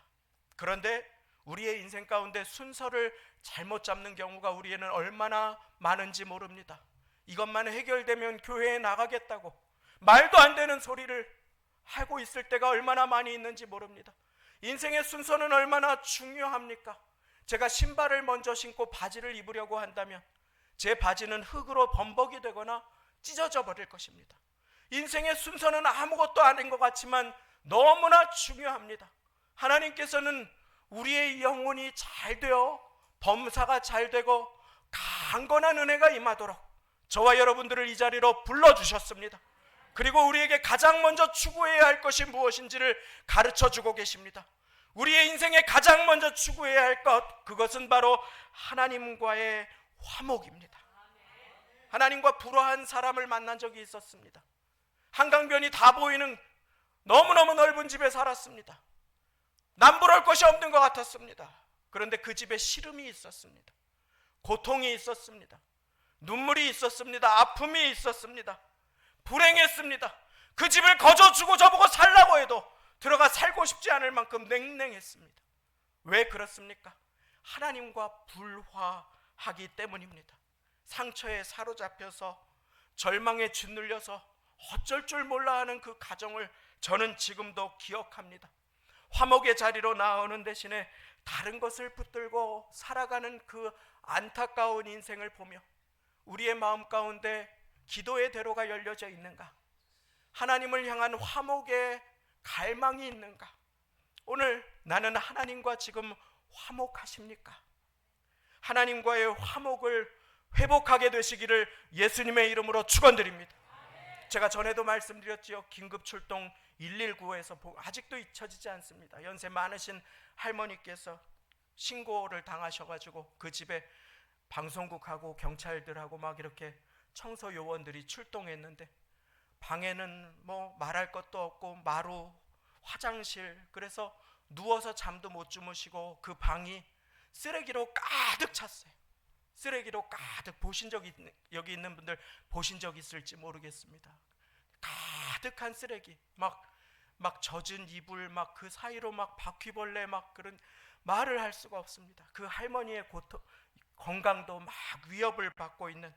그런데 우리의 인생 가운데 순서를 잘못 잡는 경우가 우리에는 얼마나 많은지 모릅니다. 이것만 해결되면 교회에 나가겠다고 말도 안 되는 소리를 하고 있을 때가 얼마나 많이 있는지 모릅니다. 인생의 순서는 얼마나 중요합니까? 제가 신발을 먼저 신고 바지를 입으려고 한다면 제 바지는 흙으로 범벅이 되거나 찢어져 버릴 것입니다. 인생의 순서는 아무것도 아닌 것 같지만 너무나 중요합니다. 하나님께서는 우리의 영혼이 잘 되어 범사가 잘 되고 강건한 은혜가 임하도록 저와 여러분들을 이 자리로 불러주셨습니다. 그리고 우리에게 가장 먼저 추구해야 할 것이 무엇인지를 가르쳐주고 계십니다. 우리의 인생에 가장 먼저 추구해야 할 것, 그것은 바로 하나님과의 화목입니다. 하나님과 불화한 사람을 만난 적이 있었습니다. 한강변이 다 보이는 너무너무 넓은 집에 살았습니다. 남부러울 것이 없는 것 같았습니다. 그런데 그 집에 시름이 있었습니다. 고통이 있었습니다. 눈물이 있었습니다. 아픔이 있었습니다. 불행했습니다. 그 집을 거저주고 저보고 살라고 해도 들어가 살고 싶지 않을 만큼 냉랭했습니다. 왜 그렇습니까? 하나님과 불화하기 때문입니다. 상처에 사로잡혀서 절망에 짓눌려서 어쩔 줄 몰라 하는 그 가정을 저는 지금도 기억합니다. 화목의 자리로 나오는 대신에 다른 것을 붙들고 살아가는 그 안타까운 인생을 보며 우리의 마음 가운데 기도의 대로가 열려져 있는가? 하나님을 향한 화목의 갈망이 있는가? 오늘 나는 하나님과 지금 화목하십니까? 하나님과의 화목을 회복하게 되시기를 예수님의 이름으로 축원드립니다. 제가 전에도 말씀드렸지요. 긴급 출동 119에서 아직도 잊혀지지 않습니다. 연세 많으신 할머니께서 신고를 당하셔가지고 그 집에 방송국하고 경찰들하고 막 이렇게 청소 요원들이 출동했는데 방에는 뭐 말할 것도 없고 마루, 화장실, 그래서 누워서 잠도 못 주무시고 그 방이 쓰레기로 가득 찼어요. 쓰레기로 가득, 여기 있는 분들 보신 적 있을지 모르겠습니다. 가득한 쓰레기, 막 젖은 이불, 막 그 사이로 막 바퀴벌레, 막 그런, 말을 할 수가 없습니다. 그 할머니의 건강도 막 위협을 받고 있는.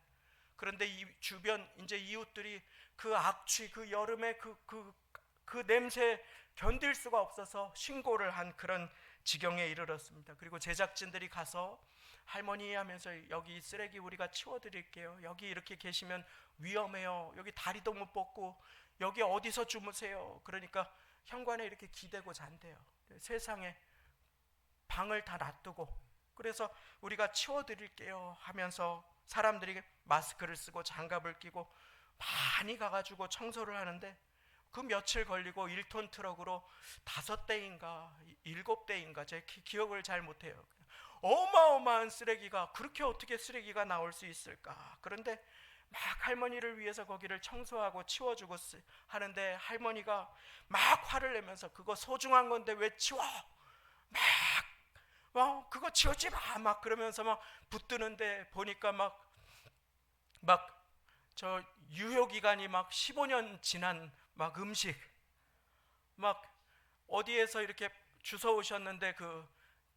그런데 이 주변 이제 이웃들이 그 악취, 그 여름에 그 냄새 견딜 수가 없어서 신고를 한 그런 지경에 이르렀습니다. 그리고 제작진들이 가서 할머니 하면서 여기 쓰레기 우리가 치워드릴게요. 여기 이렇게 계시면 위험해요. 여기 다리도 못 뻗고 여기 어디서 주무세요. 그러니까 현관에 이렇게 기대고 잔대요. 세상에 방을 다 놔두고, 그래서 우리가 치워드릴게요 하면서 사람들이 마스크를 쓰고 장갑을 끼고 많이 가가지고 청소를 하는데 그 며칠 걸리고 1톤 트럭으로 5대인가 7대인가 제 기억을 잘 못해요. 어마어마한 쓰레기가, 그렇게 어떻게 쓰레기가 나올 수 있을까. 그런데 막 할머니를 위해서 거기를 청소하고 치워주고 하는데 할머니가 막 화를 내면서 그거 소중한 건데 왜 치워? 막 그거 치우지 마! 막 그러면서 막 붙드는데 보니까 막 저 유효기간이 막 15년 지난 막 음식, 막 어디에서 이렇게 주워 오셨는데 그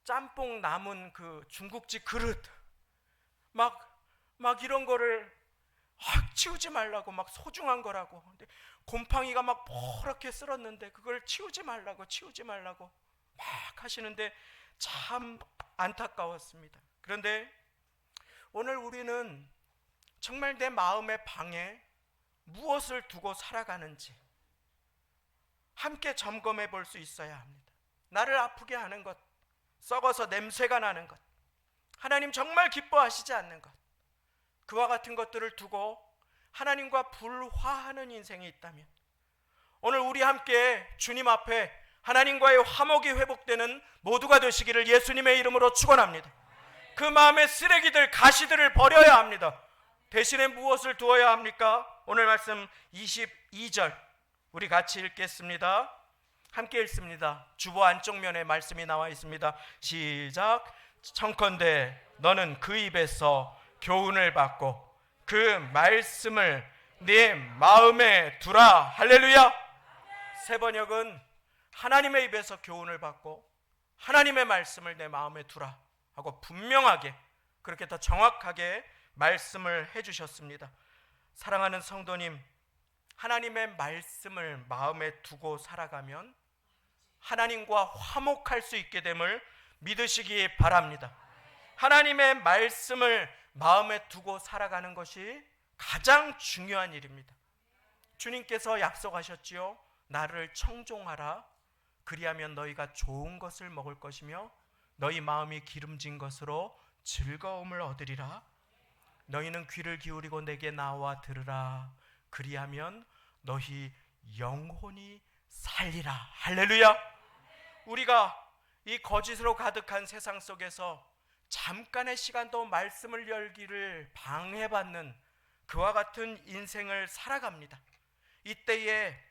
짬뽕 남은 그 중국집 그릇, 막 이런 거를 치우지 말라고, 막 소중한 거라고. 근데 곰팡이가 막 포랗게 쓸었는데 그걸 치우지 말라고 막 하시는데 참 안타까웠습니다. 그런데 오늘 우리는 정말 내 마음의 방에 무엇을 두고 살아가는지 함께 점검해 볼 수 있어야 합니다. 나를 아프게 하는 것, 썩어서 냄새가 나는 것, 하나님 정말 기뻐하시지 않는 것, 그와 같은 것들을 두고 하나님과 불화하는 인생이 있다면 오늘 우리 함께 주님 앞에 하나님과의 화목이 회복되는 모두가 되시기를 예수님의 이름으로 축원합니다. 그 마음의 쓰레기들, 가시들을 버려야 합니다. 대신에 무엇을 두어야 합니까? 오늘 말씀 22절 우리 같이 읽겠습니다. 함께 읽습니다. 주보 안쪽 면에 말씀이 나와 있습니다. 시작. 청컨대 너는 그 입에서 교훈을 받고 그 말씀을 네 마음에 두라. 할렐루야. 새 번역은 하나님의 입에서 교훈을 받고 하나님의 말씀을 내 마음에 두라 하고 분명하게, 그렇게 더 정확하게 말씀을 해주셨습니다. 사랑하는 성도님, 하나님의 말씀을 마음에 두고 살아가면 하나님과 화목할 수 있게 됨을 믿으시기 바랍니다. 하나님의 말씀을 마음에 두고 살아가는 것이 가장 중요한 일입니다. 주님께서 약속하셨지요. 나를 청종하라. 그리하면 너희가 좋은 것을 먹을 것이며 너희 마음이 기름진 것으로 즐거움을 얻으리라. 너희는 귀를 기울이고 내게 나와 들으라. 그리하면 너희 영혼이 살리라. 할렐루야. 우리가 이 거짓으로 가득한 세상 속에서 잠깐의 시간도 말씀을 열기를 방해받는 그와 같은 인생을 살아갑니다. 이때에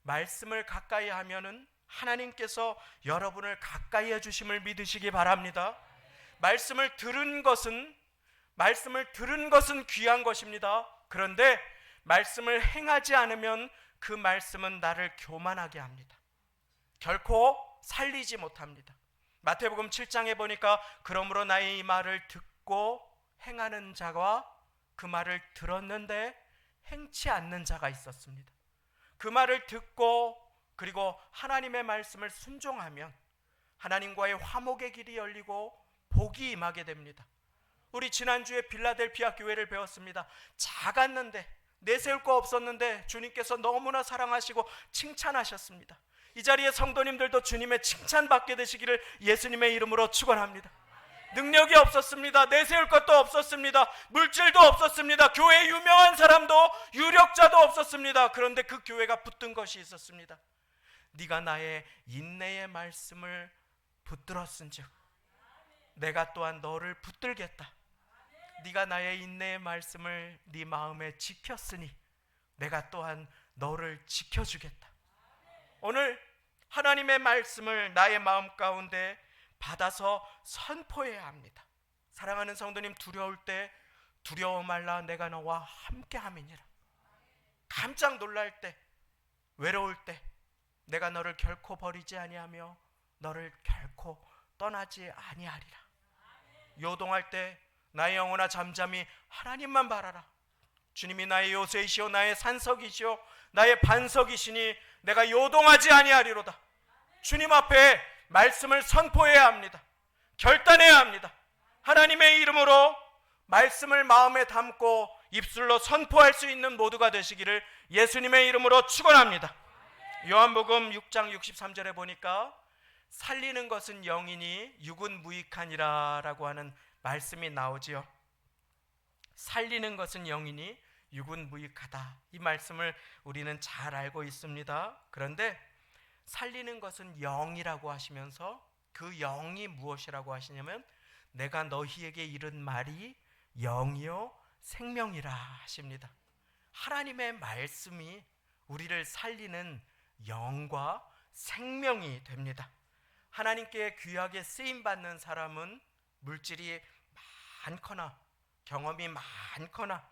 말씀을 가까이 하면은 하나님께서 여러분을 가까이 해주심을 믿으시기 바랍니다. 말씀을 들은 것은 귀한 것입니다. 그런데 말씀을 행하지 않으면 그 말씀은 나를 교만하게 합니다. 결코 살리지 못합니다. 마태복음 7장에 보니까 그러므로 나의 이 말을 듣고 행하는 자와 그 말을 들었는데 행치 않는 자가 있었습니다. 그 말을 듣고 그리고 하나님의 말씀을 순종하면 하나님과의 화목의 길이 열리고 복이 임하게 됩니다. 우리 지난주에 빌라델피아 교회를 배웠습니다. 작았는데 내세울 거 없었는데 주님께서 너무나 사랑하시고 칭찬하셨습니다. 이 자리에 성도님들도 주님의 칭찬받게 되시기를 예수님의 이름으로 축원합니다. 능력이 없었습니다. 내세울 것도 없었습니다. 물질도 없었습니다. 교회에 유명한 사람도 유력자도 없었습니다. 그런데 그 교회가 붙든 것이 있었습니다. 네가 나의 인내의 말씀을 붙들었은즉 내가 또한 너를 붙들겠다. 네가 나의 인내의 말씀을 네 마음에 지켰으니 내가 또한 너를 지켜주겠다. 오늘 하나님의 말씀을 나의 마음 가운데 받아서 선포해야 합니다. 사랑하는 성도님, 두려울 때 두려워 말라 내가 너와 함께함이니라. 깜짝 놀랄 때, 외로울 때 내가 너를 결코 버리지 아니하며 너를 결코 떠나지 아니하리라. 요동할 때 나의 영혼아 잠잠히 하나님만 바라라. 주님이 나의 요새이시오 나의 산석이시오 나의 반석이시니 내가 요동하지 아니하리로다. 주님 앞에 말씀을 선포해야 합니다. 결단해야 합니다. 하나님의 이름으로 말씀을 마음에 담고 입술로 선포할 수 있는 모두가 되시기를 예수님의 이름으로 축원합니다. 요한복음 6장 63절에 보니까 살리는 것은 영이니 육은 무익하니라 라고 하는 말씀이 나오지요. 살리는 것은 영이니 육은 무익하다. 이 말씀을 우리는 잘 알고 있습니다. 그런데 살리는 것은 영이라고 하시면서 그 영이 무엇이라고 하시냐면 내가 너희에게 이른 말이 영이요 생명이라 하십니다. 하나님의 말씀이 우리를 살리는 영과 생명이 됩니다. 하나님께 귀하게 쓰임받는 사람은 물질이 많거나 경험이 많거나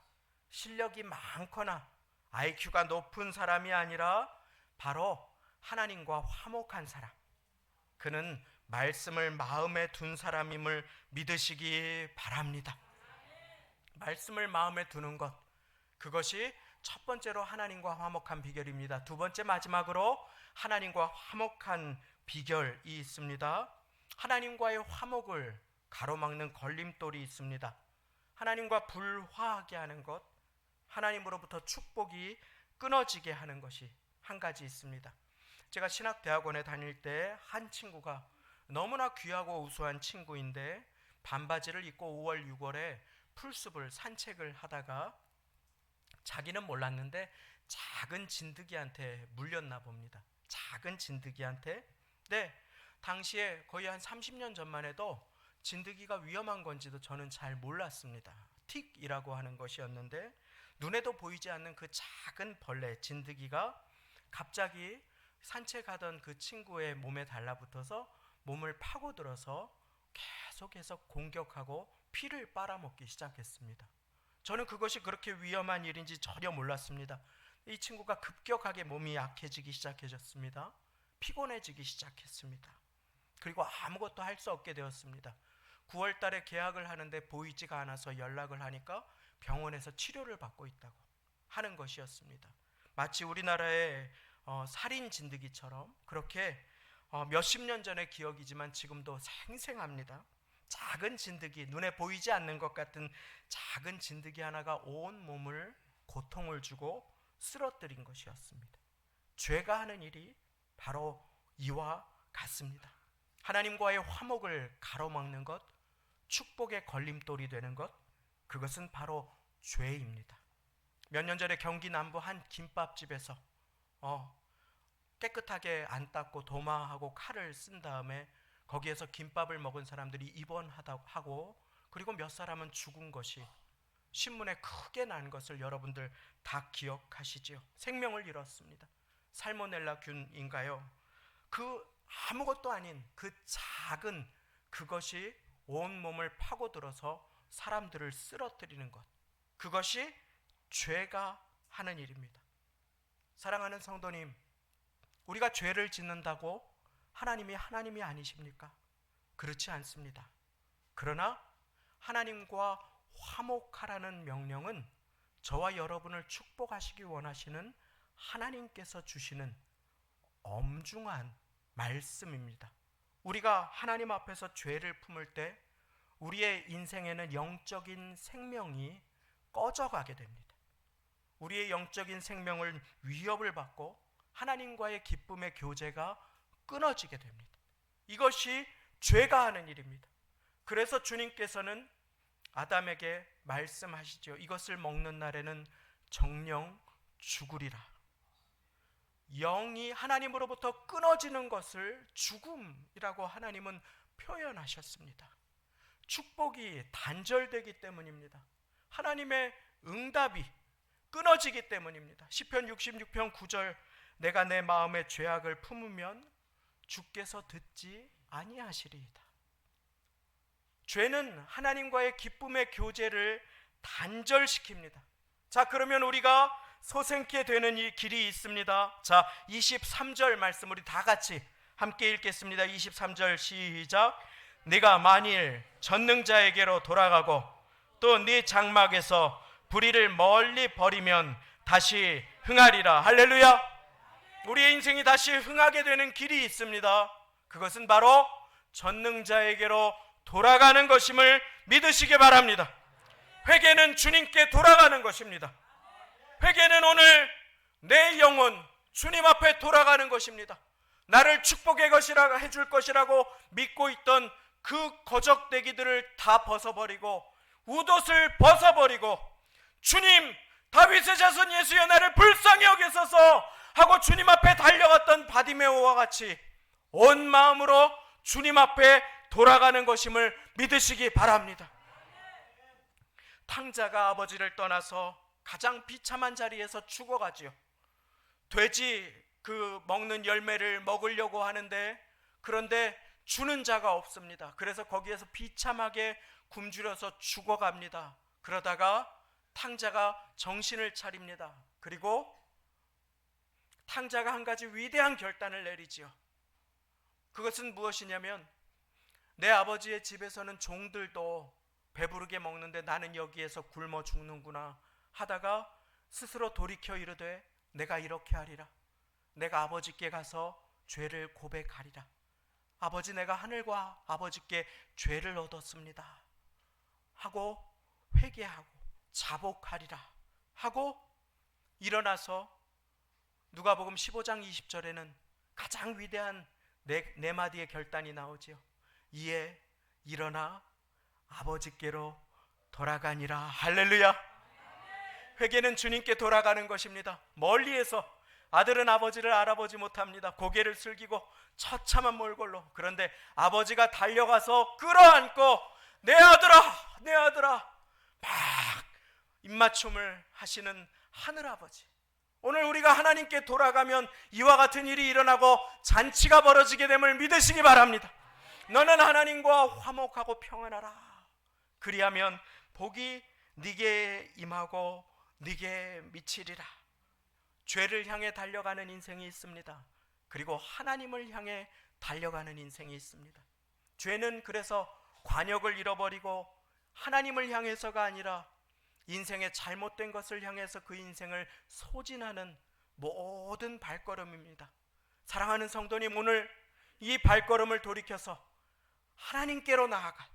실력이 많거나 IQ가 높은 사람이 아니라 바로 하나님과 화목한 사람, 그는 말씀을 마음에 둔 사람임을 믿으시기 바랍니다. 말씀을 마음에 두는 것, 그것이 첫 번째로 하나님과 화목한 비결입니다. 두 번째 마지막으로 하나님과 화목한 비결이 있습니다. 하나님과의 화목을 가로막는 걸림돌이 있습니다. 하나님과 불화하게 하는 것, 하나님으로부터 축복이 끊어지게 하는 것이 한 가지 있습니다. 제가 신학대학원에 다닐 때 한 친구가 너무나 귀하고 우수한 친구인데 반바지를 입고 5월 6월에 풀숲을 산책을 하다가 자기는 몰랐는데 작은 진드기한테 물렸나 봅니다. 작은 진드기한테. 네, 당시에 거의 한 30년 전만 해도 진드기가 위험한 건지도 저는 잘 몰랐습니다. 틱이라고 하는 것이었는데 눈에도 보이지 않는 그 작은 벌레 진드기가 갑자기 산책하던 그 친구의 몸에 달라붙어서 몸을 파고들어서 계속해서 공격하고 피를 빨아먹기 시작했습니다. 저는 그것이 그렇게 위험한 일인지 전혀 몰랐습니다. 이 친구가 급격하게 몸이 약해지기 시작해졌습니다. 피곤해지기 시작했습니다. 그리고 아무것도 할 수 없게 되었습니다. 9월 달에 계약을 하는데 보이지가 않아서 연락을 하니까 병원에서 치료를 받고 있다고 하는 것이었습니다. 마치 우리나라의 살인 진드기처럼 그렇게 몇십 년 전의 기억이지만 지금도 생생합니다. 작은 진드기, 눈에 보이지 않는 것 같은 작은 진드기 하나가 온 몸을 고통을 주고 쓰러뜨린 것이었습니다. 죄가 하는 일이 바로 이와 같습니다. 하나님과의 화목을 가로막는 것, 축복의 걸림돌이 되는 것, 그것은 바로 죄입니다. 몇 년 전에 경기 남부 한 김밥집에서 깨끗하게 안 닦고 도마하고 칼을 쓴 다음에 거기에서 김밥을 먹은 사람들이 입원하고 그리고 몇 사람은 죽은 것이 신문에 크게 난 것을 여러분들 다 기억하시지요. 생명을 잃었습니다. 살모넬라균인가요? 그 아무것도 아닌 그 작은 그것이 온 몸을 파고들어서 사람들을 쓰러뜨리는 것, 그것이 죄가 하는 일입니다. 사랑하는 성도님, 우리가 죄를 짓는다고 하나님이 아니십니까? 그렇지 않습니다. 그러나 하나님과 화목하라는 명령은 저와 여러분을 축복하시기 원하시는 하나님께서 주시는 엄중한 말씀입니다. 우리가 하나님 앞에서 죄를 품을 때 우리의 인생에는 영적인 생명이 꺼져가게 됩니다. 우리의 영적인 생명을 위협을 받고 하나님과의 기쁨의 교제가 끊어지게 됩니다. 이것이 죄가 하는 일입니다. 그래서 주님께서는 아담에게 말씀하시죠. 이것을 먹는 날에는 정령 죽으리라. 영이 하나님으로부터 끊어지는 것을 죽음이라고 하나님은 표현하셨습니다. 축복이 단절되기 때문입니다. 하나님의 응답이 끊어지기 때문입니다. 시편 66편 9절, 내가 내 마음의 죄악을 품으면 주께서 듣지 아니하시리이다. 죄는 하나님과의 기쁨의 교제를 단절시킵니다. 자, 그러면 우리가 소생케 되는 이 길이 있습니다. 자, 23절 말씀 우리 다 같이 함께 읽겠습니다. 23절 시작. 네가 만일 전능자에게로 돌아가고 또 네 장막에서 불의를 멀리 버리면 다시 흥하리라. 할렐루야. 우리의 인생이 다시 흥하게 되는 길이 있습니다. 그것은 바로 전능자에게로 돌아가는 것임을 믿으시기 바랍니다. 회개는 주님께 돌아가는 것입니다. 회개는 오늘 내 영혼 주님 앞에 돌아가는 것입니다. 나를 축복의 것이라 해줄 것이라고 믿고 있던 그 거적대기들을 다 벗어버리고 웃옷을 벗어버리고 주님, 다윗의 자손 예수여 나를 불쌍히 여기소서 하고 주님 앞에 달려갔던 바디메오와 같이 온 마음으로 주님 앞에 돌아가는 것임을 믿으시기 바랍니다. 탕자가 아버지를 떠나서 가장 비참한 자리에서 죽어가지요. 돼지 그 먹는 열매를 먹으려고 하는데 그런데 주는 자가 없습니다. 그래서 거기에서 비참하게 굶주려서 죽어갑니다. 그러다가 탕자가 정신을 차립니다. 그리고 탕자가 한 가지 위대한 결단을 내리지요. 그것은 무엇이냐면 내 아버지의 집에서는 종들도 배부르게 먹는데 나는 여기에서 굶어 죽는구나 하다가 스스로 돌이켜 이르되 내가 이렇게 하리라. 내가 아버지께 가서 죄를 고백하리라. 아버지, 내가 하늘과 아버지께 죄를 얻었습니다 하고 회개하고 자복하리라 하고 일어나서 누가복음 15장 20절에는 가장 위대한 네 마디의 결단이 나오지요. 이에 일어나 아버지께로 돌아가니라. 할렐루야. 회개는 주님께 돌아가는 것입니다. 멀리에서 아들은 아버지를 알아보지 못합니다. 고개를 숙이고 처참한 몰골로. 그런데 아버지가 달려가서 끌어안고 내 아들아, 내 아들아 막 입맞춤을 하시는 하늘아버지. 오늘 우리가 하나님께 돌아가면 이와 같은 일이 일어나고 잔치가 벌어지게 됨을 믿으시기 바랍니다. 너는 하나님과 화목하고 평안하라. 그리하면 복이 네게 임하고 네게 미치리라. 죄를 향해 달려가는 인생이 있습니다. 그리고 하나님을 향해 달려가는 인생이 있습니다. 죄는 그래서 관역을 잃어버리고 하나님을 향해서가 아니라 인생의 잘못된 것을 향해서 그 인생을 소진하는 모든 발걸음입니다. 사랑하는 성도님, 오늘 이 발걸음을 돌이켜서 하나님께로 나아가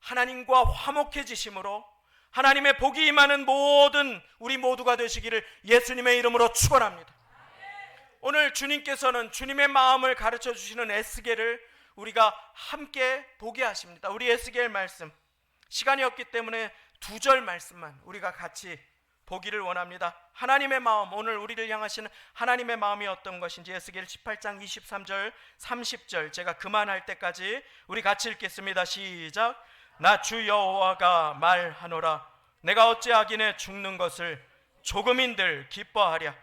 하나님과 화목해지심으로 하나님의 복이 임하는 모든 우리 모두가 되시기를 예수님의 이름으로 축원합니다. 오늘 주님께서는 주님의 마음을 가르쳐 주시는 에스겔을 우리가 함께 보게 하십니다. 우리 에스겔 말씀, 시간이 없기 때문에 2절 말씀만 우리가 같이 보기를 원합니다. 하나님의 마음, 오늘 우리를 향하시는 하나님의 마음이 어떤 것인지 에스겔 18장 23절 30절 제가 그만할 때까지 우리 같이 읽겠습니다. 시작. 나 주 여호와가 말하노라. 내가 어찌 악인의 죽는 것을 조금인들 기뻐하랴.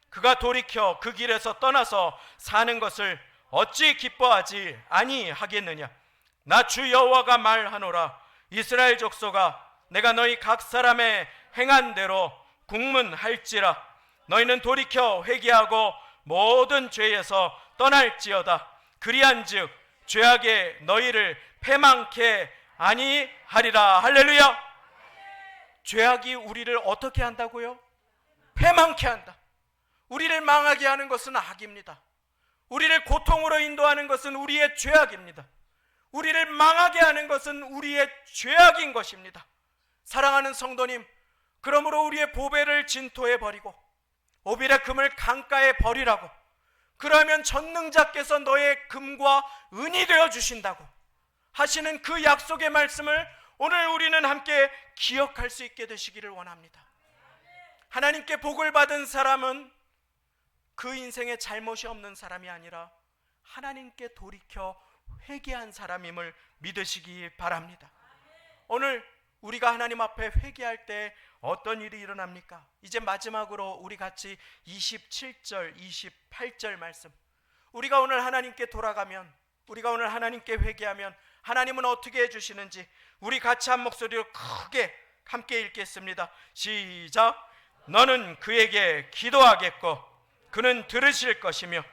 그가 돌이켜 그 길에서 떠나서 사는 것을 어찌 기뻐하지 아니하겠느냐. 나 주 여호와가 말하노라. 이스라엘 족속아, 내가 너희 각 사람의 행한 대로 국문할지라. 너희는 돌이켜 회개하고 모든 죄에서 떠날지어다. 그리한즉 죄악에 너희를 패망케 아니하리라. 할렐루야. 죄악이 우리를 어떻게 한다고요? 패망케 한다. 우리를 망하게 하는 것은 악입니다. 우리를 고통으로 인도하는 것은 우리의 죄악입니다. 우리를 망하게 하는 것은 우리의 죄악인 것입니다. 사랑하는 성도님, 그러므로 우리의 보배를 진토에 버리고 오빌의 금을 강가에 버리라고. 그러면 전능자께서 너의 금과 은이 되어 주신다고. 하시는 그 약속의 말씀을 오늘 우리는 함께 기억할 수 있게 되시기를 원합니다. 하나님께 복을 받은 사람은 그 인생에 잘못이 없는 사람이 아니라 하나님께 돌이켜 회개한 사람임을 믿으시기 바랍니다. 오늘 우리가 하나님 앞에 회개할 때 어떤 일이 일어납니까? 이제 마지막으로 우리 같이 27절, 28절 말씀, 우리가 오늘 하나님께 돌아가면, 우리가 오늘 하나님께 회개하면 하나님은 어떻게 해주시는지 우리 같이 한 목소리로 크게 함께 읽겠습니다. 시작. 너는 그에게 기도하겠고 그는 들으실 것이며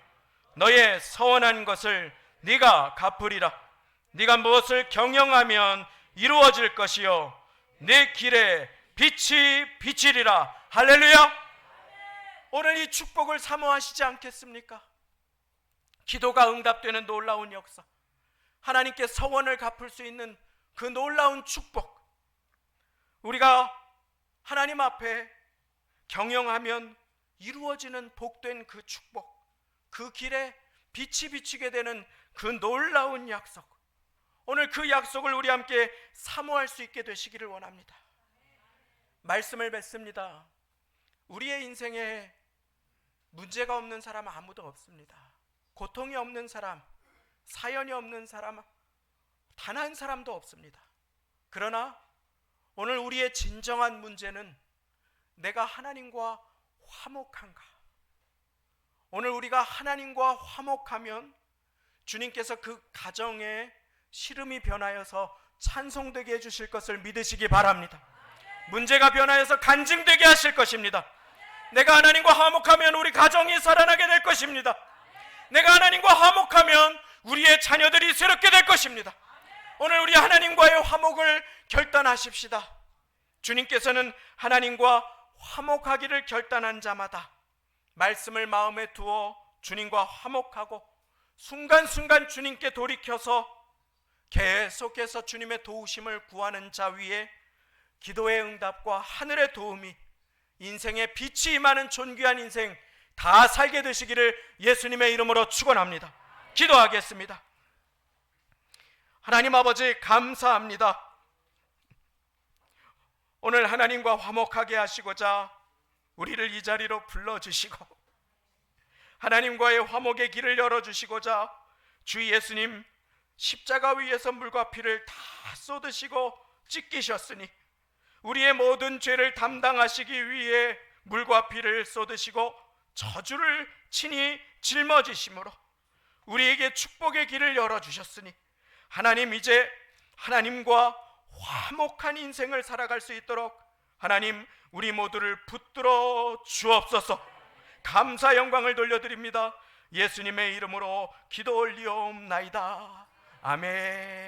너의 서원한 것을 네가 갚으리라. 네가 무엇을 경영하면 이루어질 것이요 내 길에 빛이 비치리라. 할렐루야. 오늘 이 축복을 사모하시지 않겠습니까? 기도가 응답되는 놀라운 역사, 하나님께 서원을 갚을 수 있는 그 놀라운 축복, 우리가 하나님 앞에 경영하면 이루어지는 복된 그 축복, 그 길에 빛이 비치게 되는 그 놀라운 약속, 오늘 그 약속을 우리 함께 사모할 수 있게 되시기를 원합니다. 말씀을 맺습니다. 우리의 인생에 문제가 없는 사람 아무도 없습니다. 고통이 없는 사람, 사연이 없는 사람 단 한 사람도 없습니다. 그러나 오늘 우리의 진정한 문제는 내가 하나님과 화목한가? 오늘 우리가 하나님과 화목하면 주님께서 그 가정에 시름이 변하여서 찬송되게 해주실 것을 믿으시기 바랍니다. 문제가 변하여서 간증되게 하실 것입니다. 내가 하나님과 화목하면 우리 가정이 살아나게 될 것입니다. 내가 하나님과 화목하면 우리의 자녀들이 새롭게 될 것입니다. 오늘 우리 하나님과의 화목을 결단하십시다. 주님께서는 하나님과 화목하기를 결단한 자마다 말씀을 마음에 두어 주님과 화목하고 순간순간 주님께 돌이켜서 계속해서 주님의 도우심을 구하는 자 위에 기도의 응답과 하늘의 도움이, 인생의 빛이 임하는 존귀한 인생 다 살게 되시기를 예수님의 이름으로 축원합니다. 기도하겠습니다. 하나님 아버지, 감사합니다. 오늘 하나님과 화목하게 하시고자 우리를 이 자리로 불러주시고 하나님과의 화목의 길을 열어주시고자 주 예수님 십자가 위에서 물과 피를 다 쏟으시고 찢기셨으니 우리의 모든 죄를 담당하시기 위해 물과 피를 쏟으시고 저주를 친히 짊어지심으로 우리에게 축복의 길을 열어주셨으니 하나님, 이제 하나님과 화목한 인생을 살아갈 수 있도록 하나님 우리 모두를 붙들어 주옵소서. 감사 영광을 돌려드립니다. 예수님의 이름으로 기도 올리옵나이다. 아멘.